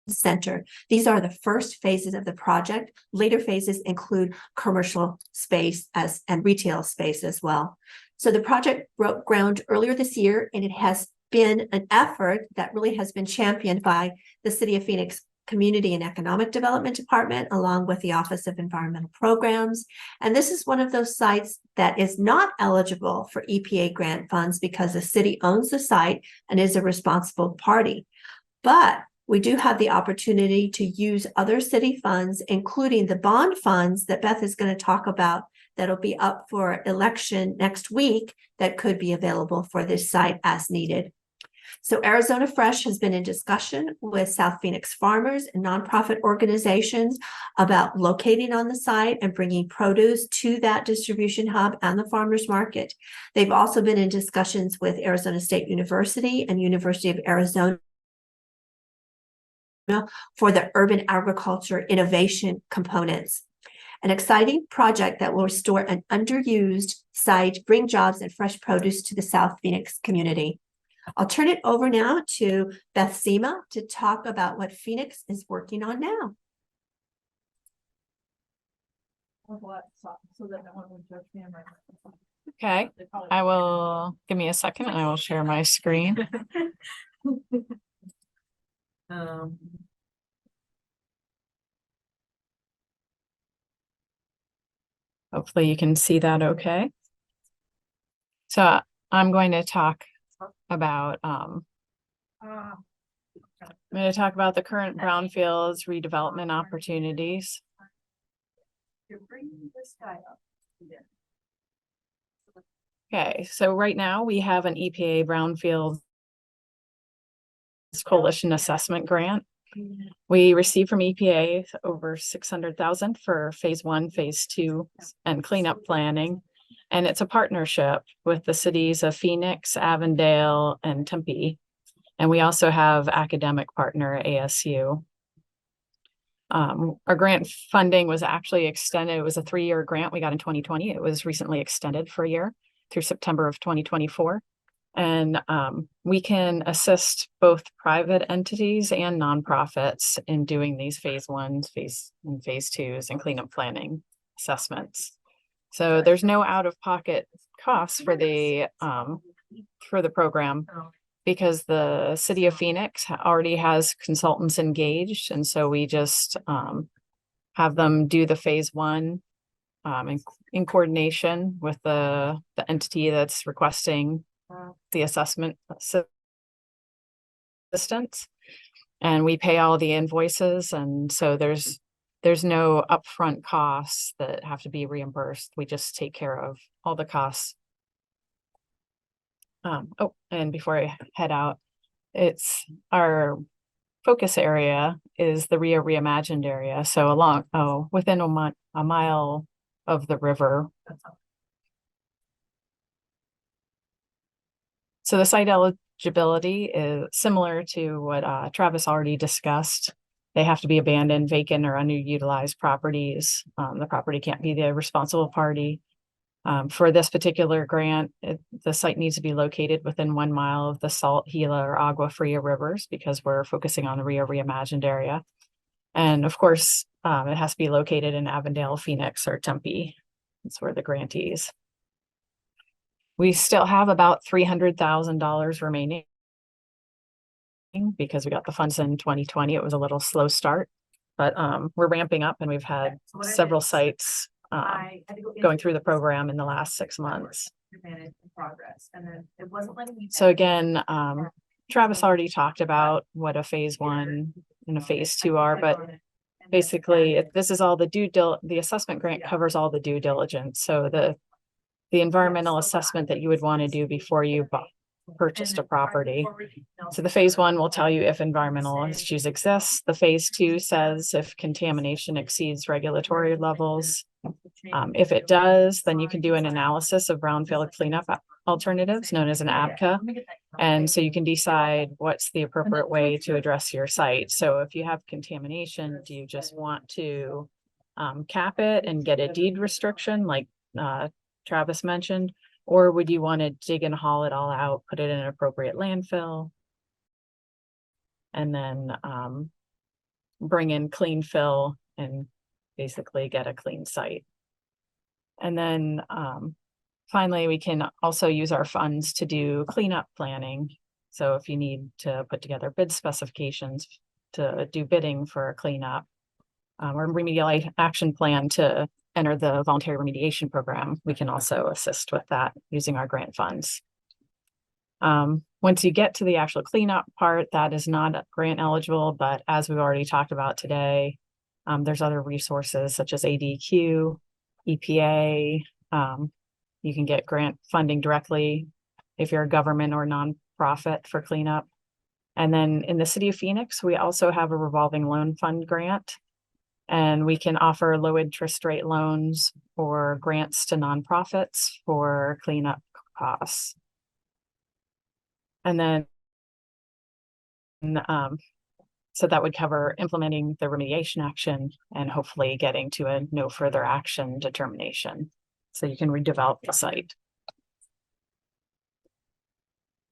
center. These are the first phases of the project. Later phases include commercial space and retail space as well. So the project broke ground earlier this year, and it has been an effort that really has been championed by the City of Phoenix Community and Economic Development Department, along with the Office of Environmental Programs. And this is one of those sites that is not eligible for EPA grant funds because the city owns the site and is a responsible party. But we do have the opportunity to use other city funds, including the bond funds that Beth is going to talk about that'll be up for election next week that could be available for this site as needed. So Arizona Fresh has been in discussion with South Phoenix farmers and nonprofit organizations about locating on the site and bringing produce to that distribution hub and the farmers market. They've also been in discussions with Arizona State University and University of Arizona for the urban agriculture innovation components. An exciting project that will restore an underused site, bring jobs and fresh produce to the South Phoenix community. I'll turn it over now to Beth Zima to talk about what Phoenix is working on now. Okay, I will, give me a second and I will share my screen. Hopefully you can see that okay. So I'm going to talk about the current brownfields redevelopment opportunities. Okay, so right now we have an EPA Brownfields Coalition Assessment Grant. We received from EPA over 600,000 for phase 1, phase 2, and cleanup planning. And it's a partnership with the cities of Phoenix, Avondale, and Tempe. And we also have academic partner ASU. Our grant funding was actually extended. It was a 3-year grant we got in 2020. It was recently extended for a year through September of 2024. And we can assist both private entities and nonprofits in doing these phase 1s, phase 2s, and cleanup planning assessments. So there's no out-of-pocket costs for the program, because the city of Phoenix already has consultants engaged. And so we just have them do the phase 1 in coordination with the entity that's requesting the assessment assistance. And we pay all the invoices. And so there's no upfront costs that have to be reimbursed. We just take care of all the costs. And before I head out, it's our focus area is the Rio Reimagined area. So within a mile of the river. So the site eligibility is similar to what Travis already discussed. They have to be abandoned, vacant, or underutilized properties. The property can't be the responsible party. For this particular grant, the site needs to be located within 1 mile of the Salt, Gila, or Agua Fria rivers, because we're focusing on the Rio Reimagined area. And of course, it has to be located in Avondale, Phoenix, or Tempe. That's where the grantees. We still have about $300,000 remaining because we got the funds in 2020. It was a little slow start, but we're ramping up, and we've had several sites going through the program in the last 6 months. So again, Travis already talked about what a phase 1 and a phase 2 are, but basically this is all the assessment grant covers all the due diligence. So the environmental assessment that you would want to do before you purchased a property. So the phase 1 will tell you if environmental issues exist. The phase 2 says if contamination exceeds regulatory levels. If it does, then you can do an analysis of brownfield cleanup alternatives known as an ABCA. And so you can decide what's the appropriate way to address your site. So if you have contamination, do you just want to cap it and get a deed restriction like Travis mentioned? Or would you want to dig and haul it all out, put it in an appropriate landfill, and then bring in clean fill and basically get a clean site? And then finally, we can also use our funds to do cleanup planning. So if you need to put together bid specifications to do bidding for a cleanup or remedial action plan to enter the voluntary remediation program, we can also assist with that using our grant funds. Once you get to the actual cleanup part, that is not grant eligible, but as we've already talked about today, there's other resources such as ADQ, EPA. You can get grant funding directly if you're a government or nonprofit for cleanup. And then in the city of Phoenix, we also have a revolving loan fund grant, and we can offer low interest rate loans or grants to nonprofits for cleanup costs. And then, so that would cover implementing the remediation action and hopefully getting to a no further action determination, so you can redevelop the site.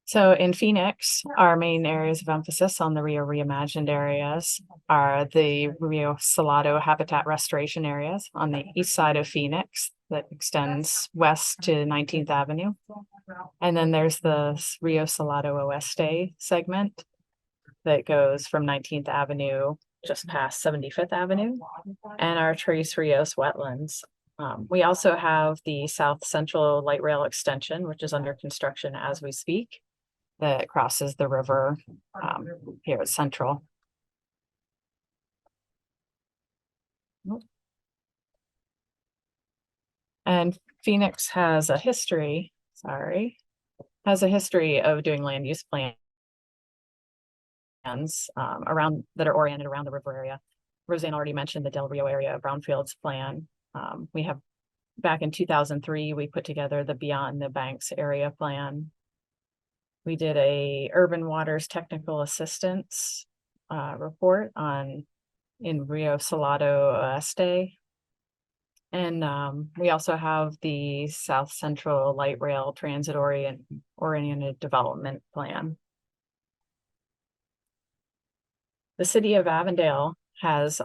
So in Phoenix, our main areas of emphasis on the Rio Reimagined areas are the Rio Salado habitat restoration areas on the east side of Phoenix that extends west to 19th Avenue. And then there's the Rio Salado Oeste segment that goes from 19th Avenue just past 75th Avenue and our Tres Rios wetlands. We also have the South Central Light Rail extension, which is under construction as we speak, that crosses the river here at Central. And Phoenix has a history, of doing land use planning around that are oriented around the river area. Rosanne already mentioned the Del Rio area Brownfields plan. We have back in 2003, we put together the Beyond the Banks area plan. We did a urban waters technical assistance report in Rio Salado Este. And we also have the South Central Light Rail Transit Oriented Development Plan. The city of Avondale has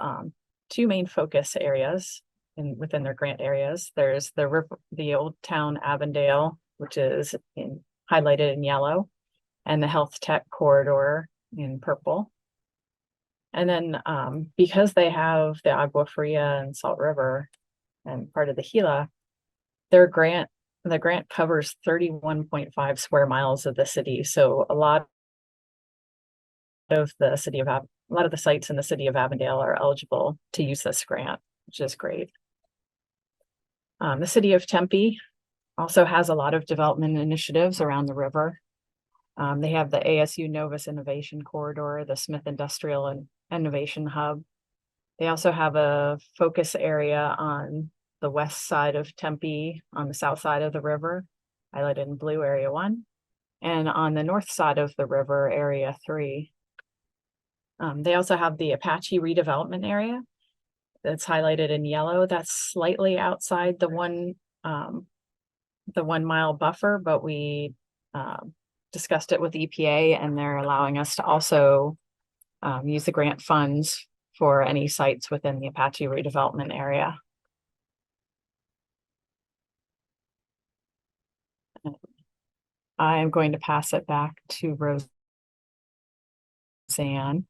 two main focus areas within their grant areas. There's the Old Town Avondale, which is highlighted in yellow, and the Health Tech Corridor in purple. And then because they have the Agua Fria and Salt River and part of the Gila, the grant covers 31.5 square miles of the city. So a lot of the sites in the city of Avondale are eligible to use this grant, which is great. The city of Tempe also has a lot of development initiatives around the river. They have the ASU Novus Innovation Corridor, the Smith Industrial and Innovation Hub. They also have a focus area on the west side of Tempe, on the south side of the river, highlighted in blue, Area 1, and on the north side of the river, Area 3. They also have the Apache redevelopment area that's highlighted in yellow. That's slightly outside the 1 mile buffer, but we discussed it with EPA, and they're allowing us to also use the grant funds for any sites within the Apache redevelopment area. I am going to pass it back to Rosanne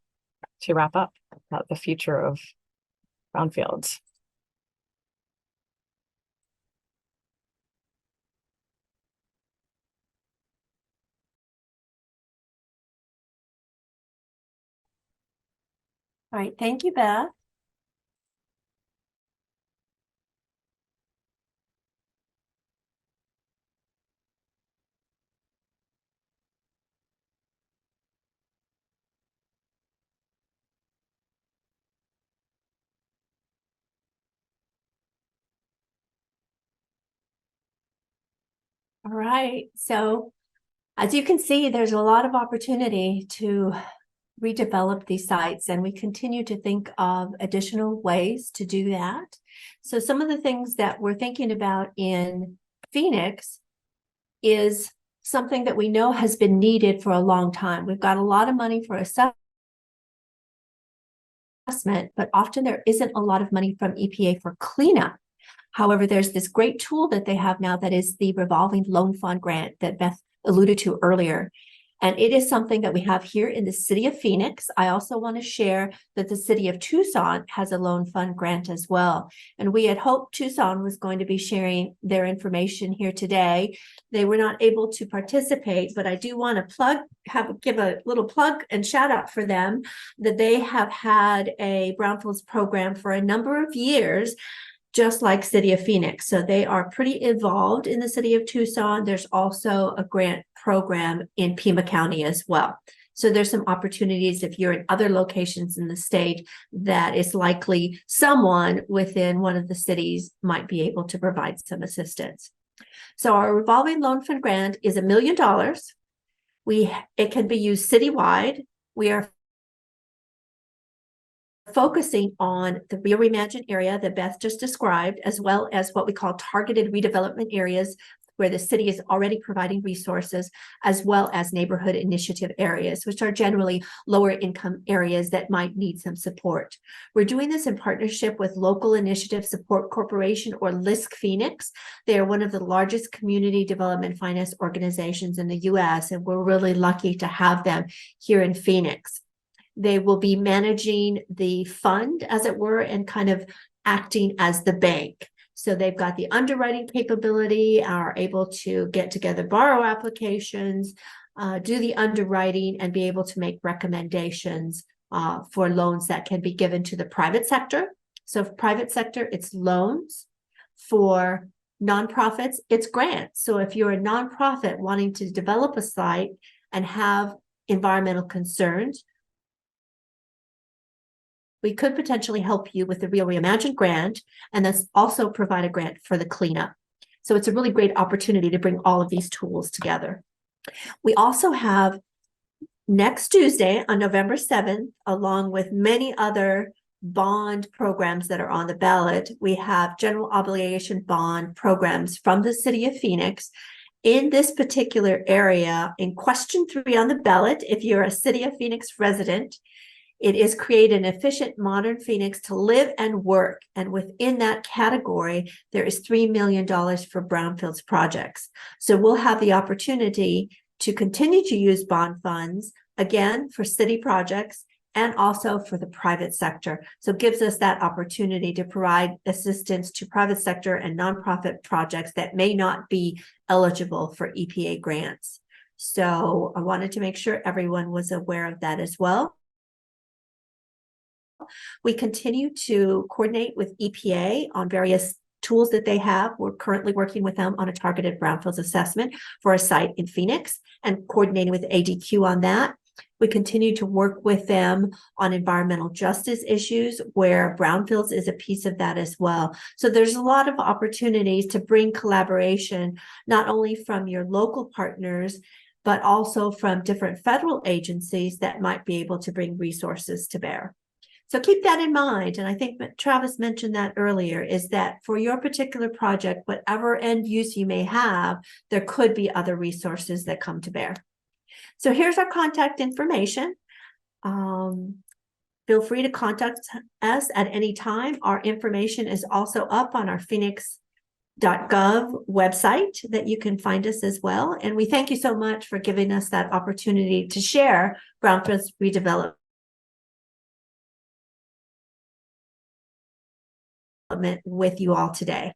to wrap up about the future of Brownfields. All right, thank you, Beth. All right, so as you can see, there's a lot of opportunity to redevelop these sites, and we continue to think of additional ways to do that. So some of the things that we're thinking about in Phoenix is something that we know has been needed for a long time. We've got a lot of money for assessment, but often there isn't a lot of money from EPA for cleanup. However, there's this great tool that they have now that is the revolving loan fund grant that Beth alluded to earlier. And it is something that we have here in the city of Phoenix. I also want to share that the city of Tucson has a loan fund grant as well. And we had hoped Tucson was going to be sharing their information here today. They were not able to participate, but I do want to give a little plug and shout out for them that they have had a Brownfields program for a number of years, just like City of Phoenix. So they are pretty involved in the city of Tucson. There's also a grant program in Pima County as well. So there's some opportunities if you're in other locations in the state that it's likely someone within one of the cities might be able to provide some assistance. So our revolving loan fund grant is $1 million. It can be used citywide. We are focusing on the Rio Reimagined area that Beth just described, as well as what we call targeted redevelopment areas where the city is already providing resources, as well as neighborhood initiative areas, which are generally lower income areas that might need some support. We're doing this in partnership with Local Initiative Support Corporation, or LISC Phoenix. They are one of the largest community development finance organizations in the US, and we're really lucky to have them here in Phoenix. They will be managing the fund, as it were, and kind of acting as the bank. So they've got the underwriting capability, are able to get together borrow applications, do the underwriting, and be able to make recommendations for loans that can be given to the private sector. So for private sector, it's loans. For nonprofits, it's grants. So if you're a nonprofit wanting to develop a site and have environmental concerns, we could potentially help you with the Real Reimagine grant, and that's also provide a grant for the cleanup. So it's a really great opportunity to bring all of these tools together. We also have next Tuesday on November 7th, along with many other bond programs that are on the ballot, we have general obligation bond programs from the city of Phoenix. In this particular area, in question 3 on the ballot, if you're a City of Phoenix resident, it is create an efficient modern Phoenix to live and work. And within that category, there is $3 million for Brownfields projects. So we'll have the opportunity to continue to use bond funds, again, for city projects and also for the private sector. So it gives us that opportunity to provide assistance to private sector and nonprofit projects that may not be eligible for EPA grants. So I wanted to make sure everyone was aware of that as well. We continue to coordinate with EPA on various tools that they have. We're currently working with them on a targeted brownfields assessment for a site in Phoenix and coordinating with ADQ on that. We continue to work with them on environmental justice issues where brownfields is a piece of that as well. So there's a lot of opportunities to bring collaboration, not only from your local partners, but also from different federal agencies that might be able to bring resources to bear. So keep that in mind. And I think that Travis mentioned that earlier, is that for your particular project, whatever end use you may have, there could be other resources that come to bear. So here's our contact information. Feel free to contact us at any time. Our information is also up on our phoenix.gov website that you can find us as well. And we thank you so much for giving us that opportunity to share Brownfields redevelopment with you all today.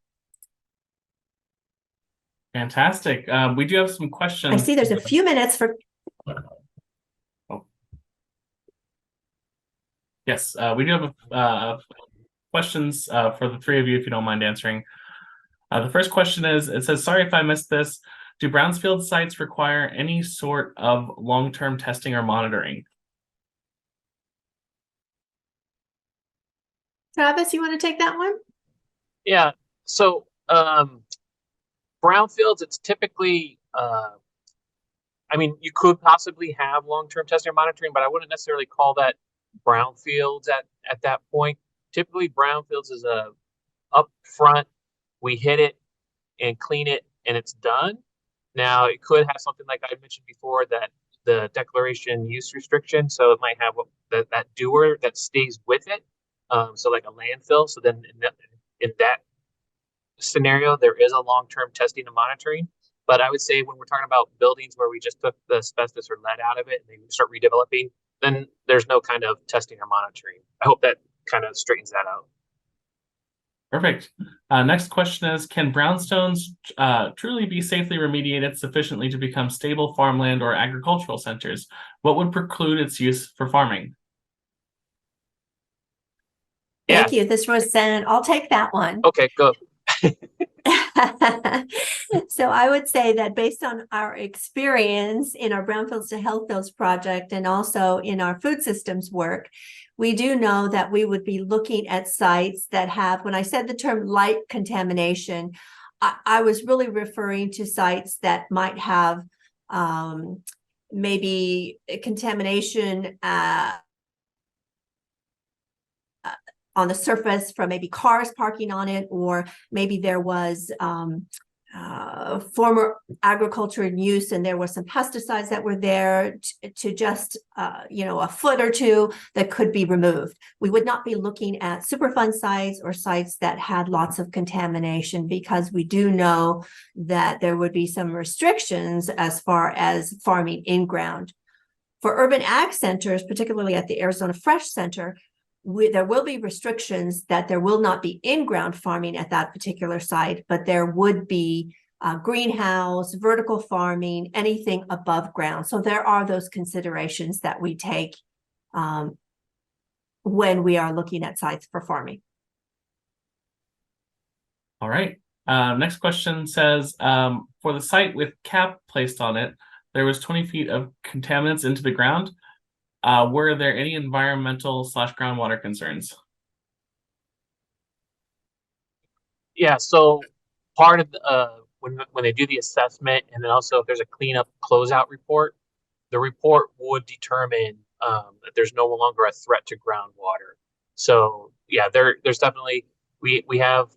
Fantastic. We do have some questions. I see there's a few minutes for. Oh. Yes, we do have questions for the 3 of you, if you don't mind answering. The first question is, it says, sorry if I missed this. Do Brownfield sites require any sort of long-term testing or monitoring? Travis, you want to take that one? Yeah. So brownfields, it's typically, I mean, you could possibly have long-term testing or monitoring, but I wouldn't necessarily call that brownfields at that point. Typically, brownfields is a upfront, we hit it and clean it and it's done. Now, it could have something like I mentioned before, that the declaration use restriction. So it might have that doer that stays with it. So like a landfill. So then in that scenario, there is a long-term testing and monitoring. But I would say when we're talking about buildings where we just took the asbestos or lead out of it and they start redeveloping, then there's no kind of testing or monitoring. I hope that kind of straightens that out. Perfect. Next question is, can brownstones truly be safely remediated sufficiently to become stable farmland or agricultural centers? What would preclude its use for farming? Thank you. This is Rosanne. I'll take that one. Okay, go. So I would say that based on our experience in our Brownfields to Health Fields project and also in our food systems work, we do know that we would be looking at sites that have, when I said the term light contamination, I was really referring to sites that might have maybe contamination on the surface from maybe cars parking on it, or maybe there was former agriculture in use and there were some pesticides that were there to just a foot or two that could be removed. We would not be looking at Superfund sites or sites that had lots of contamination, because we do know that there would be some restrictions as far as farming in ground. For urban ag centers, particularly at the Arizona Fresh Center, there will be restrictions that there will not be in-ground farming at that particular site, but there would be greenhouse, vertical farming, anything above ground. So there are those considerations that we take when we are looking at sites for farming. All right. Next question says, for the site with cap placed on it, there was 20 feet of contaminants into the ground. Were there any environmental / groundwater concerns? Yeah, so part of the, when they do the assessment, and then also if there's a cleanup closeout report, the report would determine that there's no longer a threat to groundwater. So yeah, there's definitely we have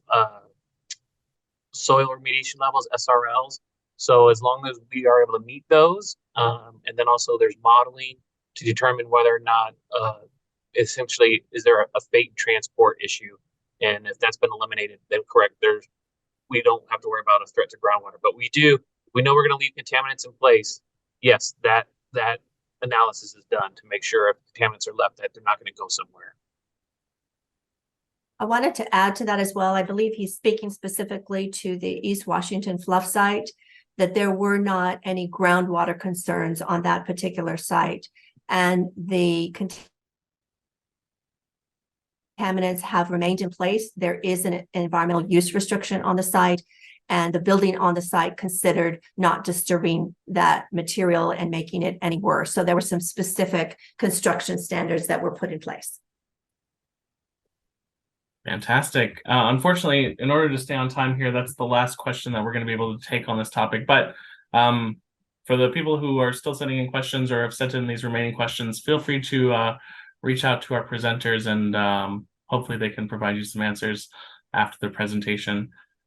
soil remediation levels, SRLs. So as long as we are able to meet those, and then also there's modeling to determine whether or not essentially is there a fate transport issue, and if that's been eliminated, then correct. We don't have to worry about a threat to groundwater, but we know we're going to leave contaminants in place. Yes, that analysis is done to make sure if contaminants are left that they're not going to go somewhere. I wanted to add to that as well. I believe he's speaking specifically to the East Washington Fluff site, that there were not any groundwater concerns on that particular site. And the contaminants have remained in place. There is an environmental use restriction on the site, and the building on the site considered not disturbing that material and making it any worse. So there were some specific construction standards that were put in place. Fantastic. Unfortunately, in order to stay on time here, that's the last question that we're going to be able to take on this topic. But for the people who are still sending in questions or have sent in these remaining questions, feel free to reach out to our presenters, and hopefully they can provide you some answers after the presentation.